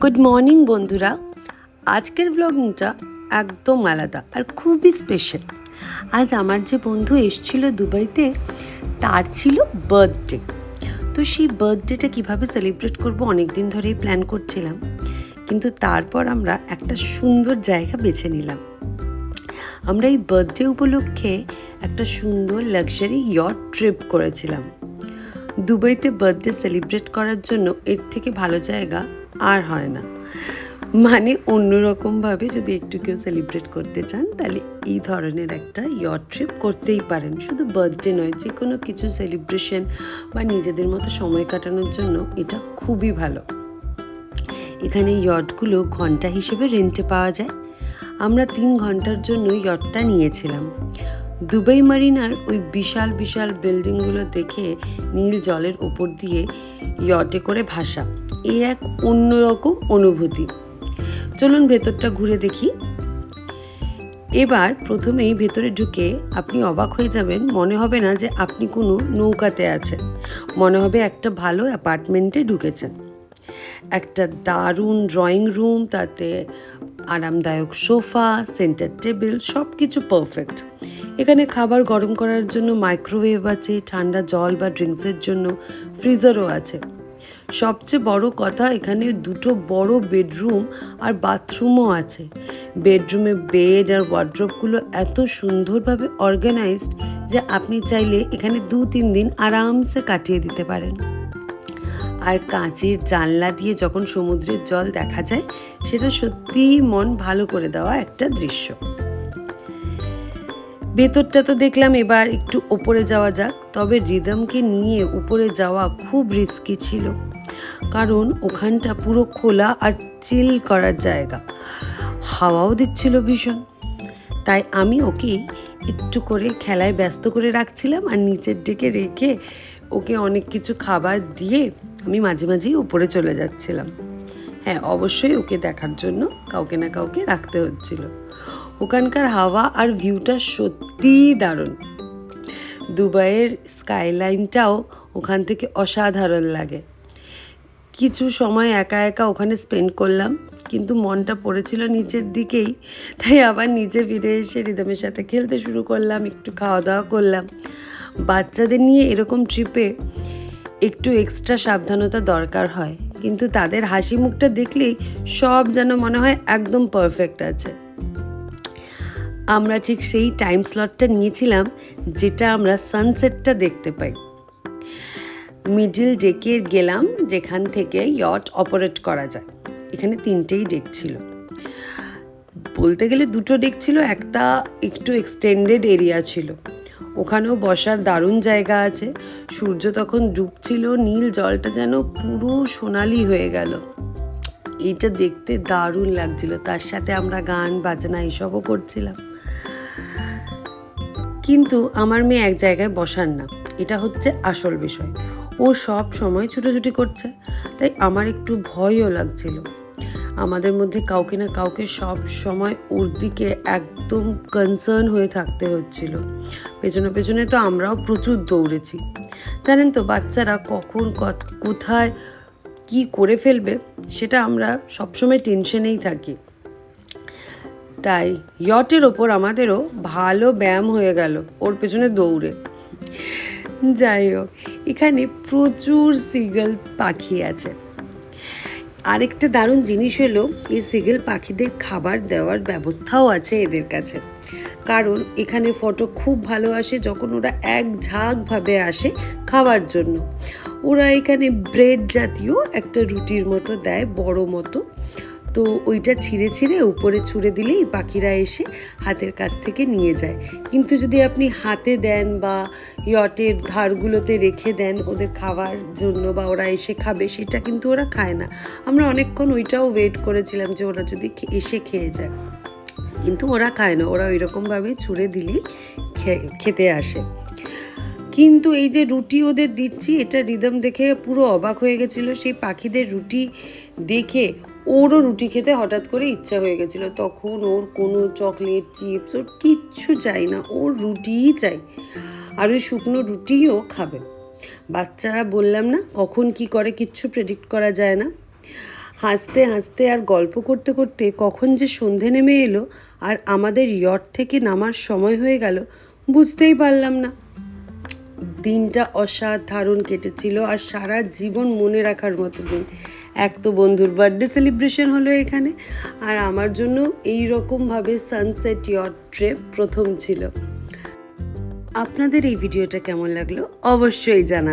Good morning বন্ধুরা। আজকের ব্লগিংটা একদম আলাদা আর খুবই স্পেশাল। আজ আমার যে বন্ধু এসেছিল দুবাইতে, তার ছিল বার্থডে। তো সেই বার্থডেটা কীভাবে সেলিব্রেট করব অনেক দিন ধরেই প্ল্যান করছিলাম, কিন্তু তারপর আমরা একটা সুন্দর জায়গা বেছে নিলাম। আমরা এই বার্থডে উপলক্ষে একটা সুন্দর লাক্সারি ইয়ট ট্রিপ করেছিলাম। দুবাইতে বার্থডে সেলিব্রেট করার জন্য এর থেকে ভালো জায়গা আর হয় না। মানে অন্যরকমভাবে যদি একটু কেউ সেলিব্রেট করতে চান, তাহলে এই ধরনের একটা ইয়ট ট্রিপ করতেই পারেন। শুধু বার্থডে নয়, যে কোনো কিছু সেলিব্রেশন বা নিজেদের মতো সময় কাটানোর জন্য এটা খুবই ভালো। এখানে ইয়টগুলো ঘন্টা হিসেবে রেন্টে পাওয়া যায়। আমরা 3 ঘন্টার জন্য ইয়টটা নিয়েছিলাম। দুবাই মারিনার ওই বিশাল বিশাল বিল্ডিংগুলো দেখে নীল জলের ওপর দিয়ে ইয়টে করে ভাসা, এই এক অন্যরকম অনুভূতি। চলুন ভেতরটা ঘুরে দেখি। এবার প্রথমেই ভেতরে ঢুকে আপনি অবাক হয়ে যাবেন। মনে হবে না যে আপনি কোনো নৌকাতে আছেন, মনে হবে একটা ভালো অ্যাপার্টমেন্টে ঢুকেছেন। একটা দারুণ ড্রয়িং রুম, তাতে আরামদায়ক সোফা, সেন্টার টেবিল, সব কিছু পারফেক্ট। এখানে খাবার গরম করার জন্য মাইক্রোওয়েভ আছে, ঠান্ডা জল বা ড্রিঙ্কসের জন্য ফ্রিজারও আছে। সবচেয়ে বড় কথা, এখানে 2টো বড় বেডরুম আর বাথরুমও আছে। বেডরুমে বেড আর ওয়ার্ড্রোবগুলো এত সুন্দরভাবে অর্গানাইজড যে আপনি চাইলে এখানে 2-3 দিন আরামসে কাটিয়ে দিতে পারেন। আর কাঁচের জানলা দিয়ে যখন সমুদ্রের জল দেখা যায়, সেটা সত্যিই মন ভালো করে দেওয়া একটা দৃশ্য। ভেতরটা তো দেখলাম, এবার একটু ওপরে যাওয়া যাক। তবে রিদমকে নিয়ে উপরে যাওয়া খুব রিস্কি ছিল, কারণ ওখানটা পুরো খোলা আর চিল করার জায়গা। হাওয়াও দিচ্ছিল ভীষণ। তাই আমি ওকে একটু করে খেলায় ব্যস্ত করে রাখছিলাম, আর নিচের দিকে রেখে ওকে অনেক কিছু খাবার দিয়ে আমি মাঝে মাঝেই উপরে চলে যাচ্ছিলাম। হ্যাঁ, অবশ্যই ওকে দেখার জন্য কাউকে না কাউকে রাখতে হচ্ছিল। ওখানকার হাওয়া আর ভিউটা সত্যিই দারুণ। দুবাইয়ের স্কাইলাইনটাও ওখান থেকে অসাধারণ লাগে। কিছু সময় একা একা ওখানে স্পেন্ড করলাম, কিন্তু মনটা পড়েছিল নিচের দিকেই। তাই আবার নিচে ফিরে এসে রিদমের সাথে খেলতে শুরু করলাম, একটু খাওয়া দাওয়া করলাম। বাচ্চাদের নিয়ে এরকম ট্রিপে একটু এক্সট্রা সাবধানতা দরকার হয়, কিন্তু তাদের হাসি মুখটা দেখলেই সব যেন মনে হয় একদম পারফেক্ট আছে। আমরা ঠিক সেই টাইম স্লটটা নিয়েছিলাম যেটা আমরা সানসেটটা দেখতে পাই। মিডল ডেকে গেলাম, যেখান থেকে ইয়ট অপারেট করা যায়। এখানে 3টেই ডেক ছিল, বলতে গেলে 2টো ডেক ছিল, একটা একটু এক্সটেন্ডেড এরিয়া ছিল। ওখানেও বসার দারুণ জায়গা আছে। সূর্য তখন ডুবছিল, নীল জলটা যেন পুরো সোনালি হয়ে গেল। এইটা দেখতে দারুণ লাগছিল। তার সাথে আমরা গান বাজনা এসবও করছিলাম। কিন্তু আমার মেয়ে এক জায়গায় বসার না, এটা হচ্ছে আসল বিষয়। ও সব সময় ছুটোছুটি করছে, তাই আমার একটু ভয়ও লাগছিল। আমাদের মধ্যে কাউকে না কাউকে সব সময় ওর দিকে একদম কনসার্ন হয়ে থাকতে হচ্ছিল। পেছনে পেছনে তো আমরাও প্রচুর দৌড়েছি। জানেন তো, বাচ্চারা কখন কোথায় কি করে ফেলবে, সেটা আমরা সবসময় টেনশনেই থাকি। তাই ইয়টের ওপর আমাদেরও ভালো ব্যায়াম হয়ে গেল ওর পেছনে দৌড়ে। যাই হোক, এখানে প্রচুর সিগল পাখি আছে। আরেকটা দারুণ জিনিস হলো, এই সিগল পাখিদের খাবার দেওয়ার ব্যবস্থাও আছে এদের কাছে। কারণ এখানে ফটো খুব ভালো আসে যখন ওরা এক ঝাঁকভাবে আসে খাওয়ার জন্য। ওরা এখানে ব্রেড জাতীয় একটা রুটির মতো দেয়, বড় মতো। তো ওইটা ছিঁড়ে ছিঁড়ে উপরে ছুঁড়ে দিলেই পাখিরা এসে হাতের কাছ থেকে নিয়ে যায়। কিন্তু যদি আপনি হাতে দেন বা ইয়টের ধারগুলোতে রেখে দেন ওদের খাওয়ার জন্য, বা ওরা এসে খাবে, সেটা কিন্তু ওরা খায় না। আমরা অনেকক্ষণ ওইটাও ওয়েট করেছিলাম যে ওরা যদি এসে খেয়ে যায়, কিন্তু ওরা খায় না। ওরা ওইরকমভাবে ছুঁড়ে দিলেই খেতে আসে। কিন্তু এই যে রুটি ওদের দিচ্ছি, এটা রিদম দেখে পুরো অবাক হয়ে গেছিলো। সেই পাখিদের রুটি দেখে ওরও রুটি খেতে হঠাৎ করে ইচ্ছা হয়ে গেছিলো। তখন ওর কোনো চকলেট, চিপস, ওর কিচ্ছু চাই না, ওর রুটিই চাই। আর ওই শুকনো রুটিও খাবে। বাচ্চারা বললাম না, কখন কি করে কিচ্ছু প্রেডিক্ট করা যায় না। হাসতে হাসতে আর গল্প করতে করতে কখন যে সন্ধে নেমে এলো আর আমাদের ইয়ট থেকে নামার সময় হয়ে গেল বুঝতেই পারলাম না। দিনটা অসাধারণ কেটেছিল আর সারা জীবন মনে রাখার মতো দিন। এক তো বন্ধুর বার্থডে সেলিব্রেশন হলো এখানে, আর আমার জন্য এই রকমভাবে সানসেট ইয়ট ট্রিপ প্রথম ছিল। আপনাদের এই ভিডিওটা কেমন লাগলো অবশ্যই জানাবেন।